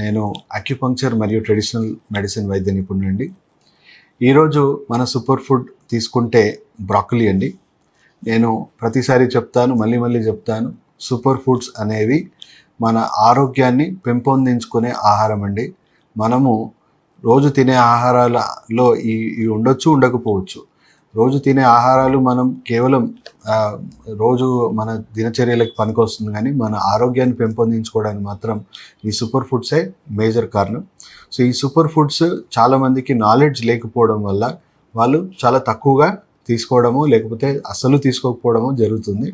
నేను అక్యుపంక్చర్ మరియు traditional medicine వైద్య నిపుణుడండి. ఈరోజు మన సూపర్ ఫుడ్ తీసుకుంటే బ్రాకలీ అండి. నేను ప్రతిసారి చెప్తాను, మళ్ళీ చెప్తాను, సూపర్ ఫుడ్స్ అనేవి మన ఆరోగ్యాన్ని పెంపొందించుకునే ఆహారం అండి. మనము రోజు తినే ఆహారాలలో ఇవి ఉండొచ్చు, ఉండకపోవచ్చు. రోజు తినే ఆహారాలు మనం కేవలం రోజు మన దినచర్యలకు పనికొస్తుంది, కానీ మన ఆరోగ్యాన్ని పెంపొందించుకోవడానికి మాత్రం ఈ సూపర్ ఫుడ్సే మేజర్ కారణం. సో ఈ సూపర్ ఫుడ్స్ చాలామందికి నాలెడ్జ్ లేకపోవడం వల్ల వాళ్ళు చాలా తక్కువగా తీసుకోవడము, లేకపోతే అస్సలు తీసుకోకపోవడము జరుగుతుంది.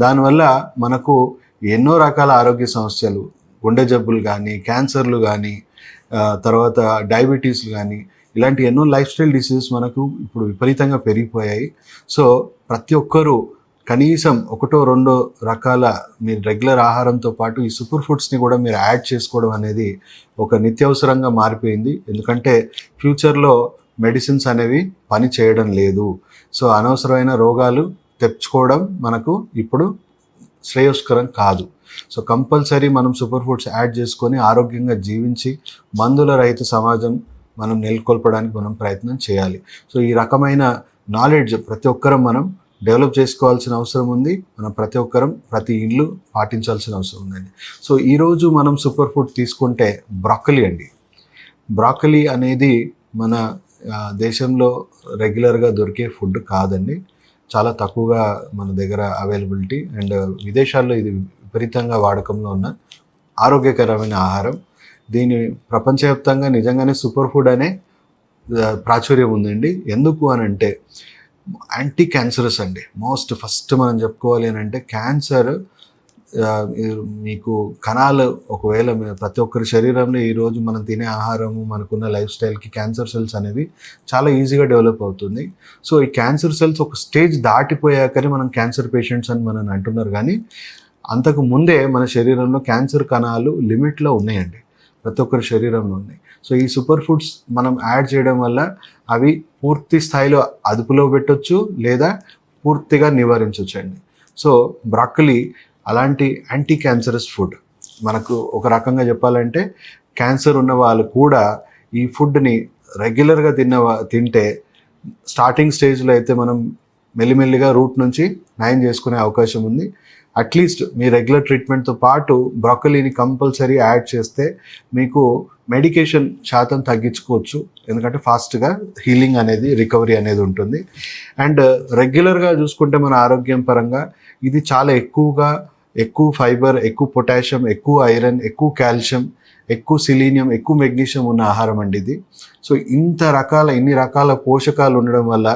దానివల్ల మనకు ఎన్నో రకాల ఆరోగ్య సమస్యలు, గుండె జబ్బులు కానీ, క్యాన్సర్లు కానీ, తర్వాత డయాబెటీస్లు కానీ, ఇలాంటి ఎన్నో లైఫ్ స్టైల్ డిసీజెస్ మనకు ఇప్పుడు విపరీతంగా పెరిగిపోయాయి. సో ప్రతి ఒక్కరూ కనీసం ఒకటో రెండో రకాల మీరు రెగ్యులర్ ఆహారంతో పాటు ఈ సూపర్ ఫుడ్స్ని కూడా మీరు యాడ్ చేసుకోవడం అనేది ఒక నిత్యావసరంగా మారిపోయింది. ఎందుకంటే ఫ్యూచర్లో మెడిసిన్స్ అనేవి పని చేయడం లేదు. సో అనవసరమైన రోగాలు తెచ్చుకోవడం మనకు ఇప్పుడు శ్రేయస్కరం కాదు. సో కంపల్సరీ మనం సూపర్ ఫుడ్స్ యాడ్ చేసుకొని ఆరోగ్యంగా జీవించి మందుల రహిత సమాజం మనం నెలకొల్పడానికి మనం ప్రయత్నం చేయాలి. సో ఈ రకమైన నాలెడ్జ్ ప్రతి ఒక్కరం మనం డెవలప్ చేసుకోవాల్సిన అవసరం ఉంది. మనం ప్రతి ఒక్కరం ప్రతి ఇల్లు పాటించాల్సిన అవసరం ఉందండి. సో ఈరోజు మనం సూపర్ ఫుడ్ తీసుకుంటే బ్రాకలీ అండి. బ్రాకలీ అనేది మన దేశంలో రెగ్యులర్గా దొరికే ఫుడ్ కాదండి. చాలా తక్కువగా మన దగ్గర అవైలబిలిటీ, అండ్ విదేశాల్లో ఇది విపరీతంగా వాడకంలో ఉన్న ఆరోగ్యకరమైన ఆహారం. దీని ప్రపంచవ్యాప్తంగా నిజంగానే సూపర్ ఫుడ్ అనే ప్రాచుర్యం ఉందండి. ఎందుకు అని అంటే యాంటీ క్యాన్సరస్ అండి. ఫస్ట్ మనం చెప్పుకోవాలి అని అంటే క్యాన్సర్ మీకు కణాలు ఒకవేళ ప్రతి ఒక్కరి శరీరంలో ఈరోజు మనం తినే ఆహారము, మనకున్న లైఫ్ స్టైల్కి క్యాన్సర్ సెల్స్ అనేవి చాలా ఈజీగా డెవలప్ అవుతుంది. సో ఈ క్యాన్సర్ సెల్స్ ఒక స్టేజ్ దాటిపోయాకనే మనం క్యాన్సర్ పేషెంట్స్ అని మనం అంటున్నారు, కానీ అంతకు ముందే మన శరీరంలో క్యాన్సర్ కణాలు లిమిట్లో ఉన్నాయండి. ప్రతి ఒక్కరి శరీరంలో ఉన్నాయి. సో ఈ సూపర్ ఫుడ్స్ మనం యాడ్ చేయడం వల్ల అవి పూర్తి స్థాయిలో అదుపులో పెట్టొచ్చు, లేదా పూర్తిగా నివారించవచ్చు అండి. సో బ్రాకలీ అలాంటి యాంటీ క్యాన్సరస్ ఫుడ్. మనకు ఒక రకంగా చెప్పాలంటే క్యాన్సర్ ఉన్న వాళ్ళు కూడా ఈ ఫుడ్ని రెగ్యులర్గా తింటే స్టార్టింగ్ స్టేజ్లో అయితే మనం మెల్లిమెల్లిగా రూట్ నుంచి నయం చేసుకునే అవకాశం ఉంది. అట్లీస్ట్ మీ రెగ్యులర్ ట్రీట్మెంట్తో పాటు బ్రాకలీని కంపల్సరీ యాడ్ చేస్తే మీకు మెడికేషన్ శాతం తగ్గించుకోవచ్చు. ఎందుకంటే ఫాస్ట్గా హీలింగ్ అనేది, రికవరీ అనేది ఉంటుంది. అండ్ రెగ్యులర్గా చూసుకుంటే మన ఆరోగ్యం పరంగా ఇది చాలా ఎక్కువ ఫైబర్, ఎక్కువ పొటాషియం, ఎక్కువ ఐరన్, ఎక్కువ కాల్షియం, ఎక్కువ సిలీనియం, ఎక్కువ మెగ్నీషియం ఉన్న ఆహారం అండి ఇది. సో ఇన్ని రకాల పోషకాలు ఉండడం వల్ల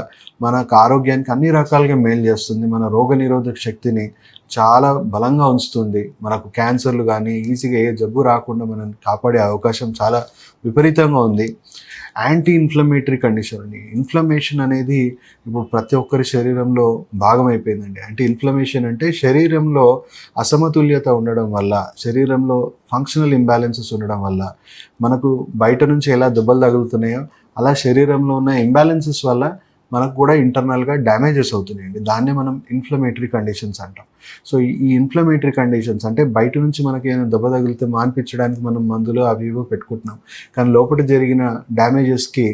మనకు ఆరోగ్యానికి అన్ని రకాలుగా మేలు చేస్తుంది. మన రోగనిరోధక శక్తిని చాలా బలంగా ఉంచుతుంది. మనకు క్యాన్సర్లు కానీ ఈజీగా ఏ జబ్బు రాకుండా మనం కాపాడే అవకాశం చాలా విపరీతంగా ఉంది. యాంటీ ఇన్ఫ్లమేటరీ కండిషన్ అండి. ఇన్ఫ్లమేషన్ అనేది ఇప్పుడు ప్రతి ఒక్కరి శరీరంలో భాగమైపోయిందండి. యాంటీ ఇన్ఫ్లమేషన్ అంటే శరీరంలో అసమతుల్యత ఉండడం వల్ల, శరీరంలో ఫంక్షనల్ ఇంబ్యాలెన్సెస్ ఉండడం వల్ల మనకు బయట నుంచి ఎలా దెబ్బలు తగులుతున్నాయో అలా శరీరంలో ఉన్న ఇంబ్యాలెన్సెస్ వల్ల మనకు కూడా ఇంటర్నల్గా డ్యామేజెస్ అవుతున్నాయండి. దాన్నే మనం ఇన్ఫ్లమేటరీ కండిషన్స్ అంటాం. సో ఈ ఇన్ఫ్లమేటరీ కండిషన్స్ అంటే బయట నుంచి మనకి ఏమైనా దెబ్బ తగిలితే మాన్పించడానికి మనం మందులు అవి ఇవి పెట్టుకుంటున్నాం, కానీ లోపల జరిగిన డ్యామేజెస్కి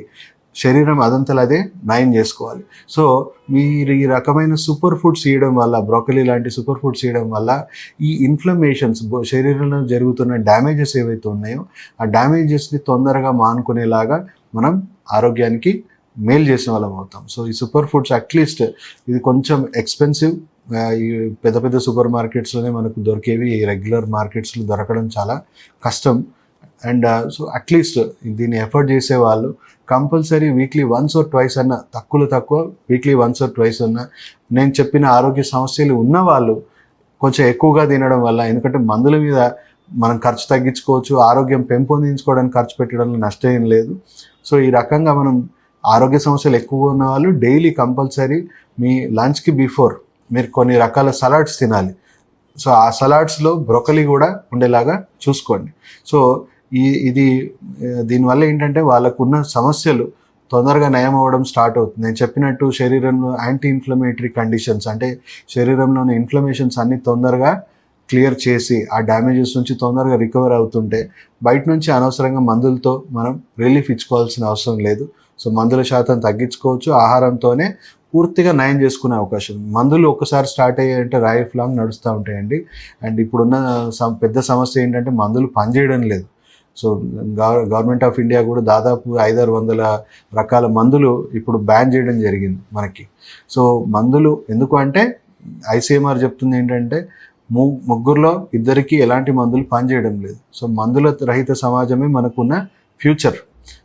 శరీరం అదంతలో అదే నయం చేసుకోవాలి. సో మీరు ఈ రకమైన సూపర్ ఫుడ్స్ ఇవ్వడం వల్ల, బ్రోకలీ లాంటి సూపర్ ఫుడ్స్ ఇవ్వడం వల్ల ఈ ఇన్ఫ్లమేషన్స్, శరీరంలో జరుగుతున్న డ్యామేజెస్ ఏవైతే ఉన్నాయో ఆ డ్యామేజెస్ని తొందరగా మానుకునేలాగా మనం ఆరోగ్యానికి మేలు చేసిన వాళ్ళం అవుతాం. సో ఈ సూపర్ ఫుడ్స్ అట్లీస్ట్ ఇది కొంచెం ఎక్స్పెన్సివ్. ఈ పెద్ద సూపర్ మార్కెట్స్లోనే మనకు దొరికేవి, ఈ రెగ్యులర్ మార్కెట్స్లో దొరకడం చాలా కష్టం. అండ్ సో అట్లీస్ట్ దీన్ని ఎఫర్ట్ చేసే వాళ్ళు compulsory weekly once or twice అన్న, తక్కువ వీక్లీ వన్స్ ఆర్ ట్వైస్ అన్న, నేను చెప్పిన ఆరోగ్య సమస్యలు ఉన్న వాళ్ళు కొంచెం ఎక్కువగా తినడం వల్ల, ఎందుకంటే మందుల మీద మనం ఖర్చు తగ్గించుకోవచ్చు, ఆరోగ్యం పెంపొందించుకోవడానికి ఖర్చు పెట్టడంలో నష్టం ఏం లేదు. సో ఈ రకంగా మనం ఆరోగ్య సమస్యలు ఎక్కువ ఉన్న వాళ్ళు డైలీ కంపల్సరీ మీ లంచ్కి బిఫోర్ మీరు కొన్ని రకాల సలాడ్స్ తినాలి. సో ఆ సలాడ్స్లో బ్రోకలీ కూడా ఉండేలాగా చూసుకోండి. సో దీనివల్ల ఏంటంటే వాళ్ళకున్న సమస్యలు తొందరగా నయం అవ్వడం స్టార్ట్ అవుతుంది. నేను చెప్పినట్టు శరీరంలో యాంటీ ఇన్ఫ్లమేటరీ కండిషన్స్ అంటే శరీరంలోని ఇన్ఫ్లమేషన్స్ అన్ని తొందరగా క్లియర్ చేసి ఆ డ్యామేజెస్ నుంచి తొందరగా రికవర్ అవుతుంటే బయట నుంచి అనవసరంగా మందులతో మనం రిలీఫ్ ఇచ్చుకోవాల్సిన అవసరం లేదు. సో మందుల శాతం తగ్గించుకోవచ్చు, ఆహారంతోనే పూర్తిగా నయం చేసుకునే అవకాశం. మందులు ఒక్కసారి స్టార్ట్ అయ్యాయంటే లైఫ్ లాంగ్ నడుస్తూ ఉంటాయండి. అండ్ ఇప్పుడున్న పెద్ద సమస్య ఏంటంటే మందులు పనిచేయడం లేదు. సో గవర్నమెంట్ ఆఫ్ ఇండియా కూడా దాదాపు 500-600 రకాల మందులు ఇప్పుడు బ్యాన్ చేయడం జరిగింది మనకి. సో మందులు ఎందుకు అంటే ఐసీఎంఆర్ చెప్తుంది ఏంటంటే ముగ్గురులో ఇద్దరికి ఎలాంటి మందులు పనిచేయడం లేదు. సో మందుల రహిత సమాజమే మనకున్న ఫ్యూచర్.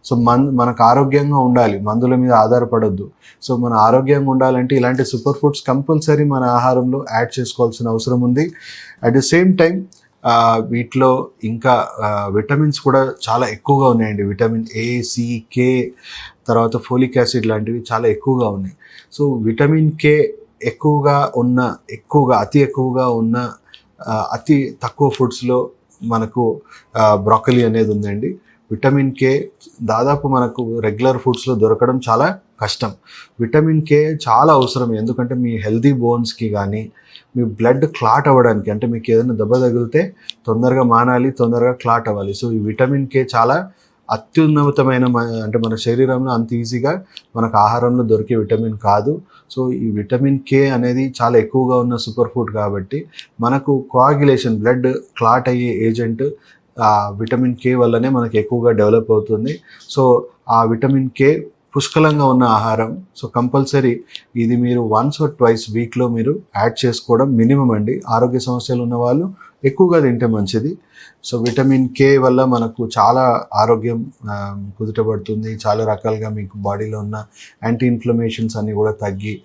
సో మనకు ఆరోగ్యంగా ఉండాలి, మందుల మీద ఆధారపడొద్దు. సో మన ఆరోగ్యంగా ఉండాలంటే ఇలాంటి సూపర్ ఫుడ్స్ కంపల్సరీ మన ఆహారంలో యాడ్ చేసుకోవాల్సిన అవసరం ఉంది. అట్ ది సేమ్ టైం వీటిలో ఇంకా విటమిన్స్ కూడా చాలా ఎక్కువగా ఉన్నాయండి. విటమిన్ ఏ, సి, కే, తర్వాత ఫోలిక్ యాసిడ్ లాంటివి చాలా ఎక్కువగా ఉన్నాయి. సో విటమిన్ కే అతి ఎక్కువగా ఉన్న అతి తక్కువ ఫుడ్స్లో మనకు బ్రాకలీ అనేది ఉందండి. విటమిన్ కే దాదాపు మనకు రెగ్యులర్ ఫుడ్స్లో దొరకడం చాలా కష్టం. విటమిన్ కే చాలా అవసరం, ఎందుకంటే మీ హెల్దీ బోన్స్కి కానీ మీ బ్లడ్ క్లాట్ అవ్వడానికి, అంటే మీకు ఏదైనా దెబ్బ తగిలితే తొందరగా మానాలి, తొందరగా క్లాట్ అవ్వాలి. సో ఈ విటమిన్ కే చాలా అత్యున్నతమైన, అంటే మన శరీరంలో అంత ఈజీగా మనకు ఆహారంలో దొరికే విటమిన్ కాదు. సో ఈ విటమిన్ కే అనేది చాలా ఎక్కువగా ఉన్న సూపర్ ఫుడ్ కాబట్టి మనకు కోయాగ్యులేషన్, బ్లడ్ క్లాట్ అయ్యే ఏజెంట్ విటమిన్ కే వల్లనే మనకు ఎక్కువగా డెవలప్ అవుతుంది. సో ఆ విటమిన్ కే పుష్కలంగా ఉన్న ఆహారం. సో కంపల్సరీ ఇది మీరు వన్స్ ఆర్ ట్వైస్ వీక్లో మీరు యాడ్ చేసుకోవడం మినిమం అండి. ఆరోగ్య సమస్యలు ఉన్న వాళ్ళు ఎక్కువగా తింటే మంచిది. సో విటమిన్ కే వల్ల మనకు చాలా ఆరోగ్యం కుదుటపడుతుంది. చాలా రకాలుగా మీకు బాడీలో ఉన్న యాంటీ ఇన్ఫ్లమేషన్స్ అన్నీ కూడా తగ్గి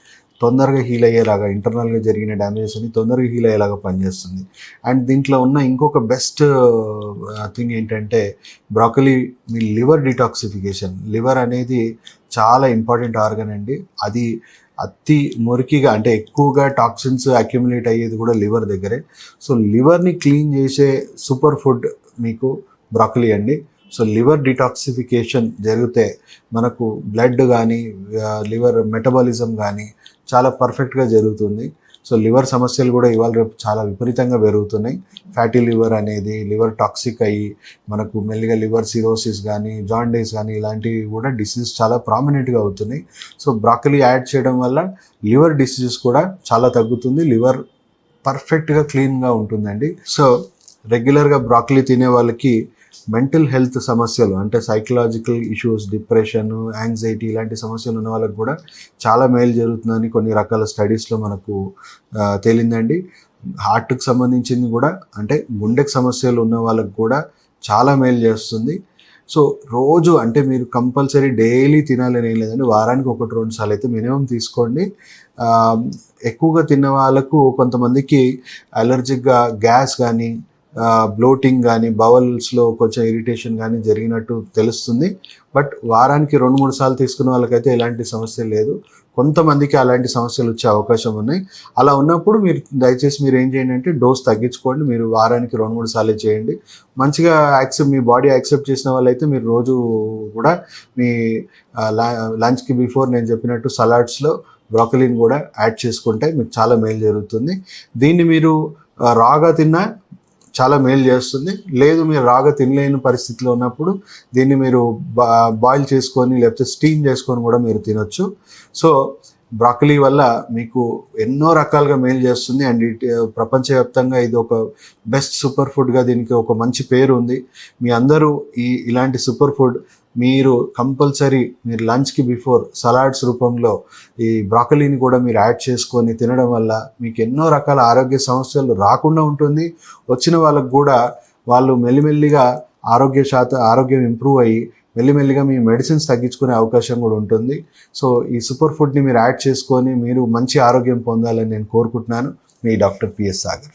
తొందరగా హీల్ అయ్యేలాగా, ఇంటర్నల్గా జరిగిన డ్యామేజెస్ అని తొందరగా హీల్ అయ్యేలాగా పనిచేస్తుంది. అండ్ దీంట్లో ఉన్న ఇంకొక బెస్ట్ థింగ్ ఏంటంటే బ్రాకలీ మీ లివర్ డిటాక్సిఫికేషన్. లివర్ అనేది చాలా ఇంపార్టెంట్ ఆర్గన్ అండి. అది అతి మురికిగా, అంటే ఎక్కువగా టాక్సిన్స్ అక్యుములేట్ అయ్యేది కూడా లివర్ దగ్గరే. సో లివర్ని క్లీన్ చేసే సూపర్ ఫుడ్ మీకు బ్రాకలీ అండి. సో లివర్ డిటాక్సిఫికేషన్ జరిగితే మనకు బ్లడ్ కానీ లివర్ మెటబాలిజం కానీ చాలా పర్ఫెక్ట్గా జరుగుతుంది. సో లివర్ సమస్యలు కూడా ఇవాళ రేపు చాలా విపరీతంగా పెరుగుతున్నాయి. ఫ్యాటీ లివర్ అనేది లివర్ టాక్సిక్ అయ్యి మనకు మెల్లిగా లివర్ సిరోసిస్ కానీ జాండీస్ కానీ ఇలాంటివి కూడా డిసీజెస్ చాలా ప్రామినెంట్గా అవుతున్నాయి. సో బ్రాకలీ యాడ్ చేయడం వల్ల లివర్ డిసీజెస్ కూడా చాలా తగ్గుతుంది, లివర్ పర్ఫెక్ట్గా క్లీన్గా ఉంటుందండి. సో రెగ్యులర్గా బ్రాకలీ తినే వాళ్ళకి మెంటల్ హెల్త్ సమస్యలు, అంటే సైకలాజికల్ ఇష్యూస్, డిప్రెషన్, యాంగ్జైటీ ఇలాంటి సమస్యలు ఉన్న వాళ్ళకి కూడా చాలా మేలు జరుగుతుందని కొన్ని రకాల స్టడీస్లో మనకు తేలిందండి. హార్ట్కి సంబంధించింది కూడా, అంటే గుండెకి సమస్యలు ఉన్న వాళ్ళకి కూడా చాలా మేలు చేస్తుంది. సో రోజు, అంటే మీరు కంపల్సరీ డైలీ తినాలని ఏం లేదండి, వారానికి 1-2 సార్లు అయితే మినిమం తీసుకోండి. ఎక్కువగా తిన్న వాళ్ళకు కొంతమందికి అలర్జిక్గా గ్యాస్ కానీ బ్లోటింగ్ కానీ బవల్స్లో కొంచెం ఇరిటేషన్ కానీ జరిగినట్టు తెలుస్తుంది. బట్ వారానికి 2-3 సార్లు తీసుకున్న వాళ్ళకైతే ఎలాంటి సమస్య లేదు. కొంతమందికి అలాంటి సమస్యలు వచ్చే అవకాశం ఉన్నాయి. అలా ఉన్నప్పుడు మీరు దయచేసి మీరు ఏం చేయండి అంటే డోస్ తగ్గించుకోండి. మీరు వారానికి 2-3 సార్లు చేయండి. మంచిగా మీ బాడీ యాక్సెప్ట్ చేసిన వాళ్ళైతే మీరు రోజు కూడా మీ లంచ్కి బిఫోర్ నేను చెప్పినట్టు సలాడ్స్లో బ్రాకలీని కూడా యాడ్ చేసుకుంటే మీకు చాలా మేలు జరుగుతుంది. దీన్ని మీరు రాగా తిన్నా చాలా మేలు చేస్తుంది. లేదు మీరు రాగా తినలేని పరిస్థితిలో ఉన్నప్పుడు దీన్ని మీరు బాయిల్ చేసుకొని లేకపోతే స్టీమ్ చేసుకొని కూడా మీరు తినొచ్చు. సో బ్రాకలీ వల్ల మీకు ఎన్నో రకాలుగా మేలు చేస్తుంది. అండ్ ప్రపంచవ్యాప్తంగా ఇది ఒక బెస్ట్ సూపర్ ఫుడ్గా దీనికి ఒక మంచి పేరు ఉంది. మీ అందరూ ఇలాంటి సూపర్ ఫుడ్ మీరు కంపల్సరీ మీరు లంచ్కి బిఫోర్ సలాడ్స్ రూపంలో ఈ బ్రాకలీని కూడా మీరు యాడ్ చేసుకొని తినడం వల్ల మీకు ఎన్నో రకాల ఆరోగ్య సమస్యలు రాకుండా ఉంటుంది. వచ్చిన వాళ్ళకు కూడా వాళ్ళు మెల్లిమెల్లిగా ఆరోగ్యం ఇంప్రూవ్ అయ్యి మెల్లిమెల్లిగా మీ మెడిసిన్స్ తగ్గించుకునే అవకాశం కూడా ఉంటుంది. సో ఈ సూపర్ ఫుడ్ని మీరు యాడ్ చేసుకొని మీరు మంచి ఆరోగ్యం పొందాలని నేను కోరుకుంటున్నాను. మీ డాక్టర్ పిఎస్ సాగర్.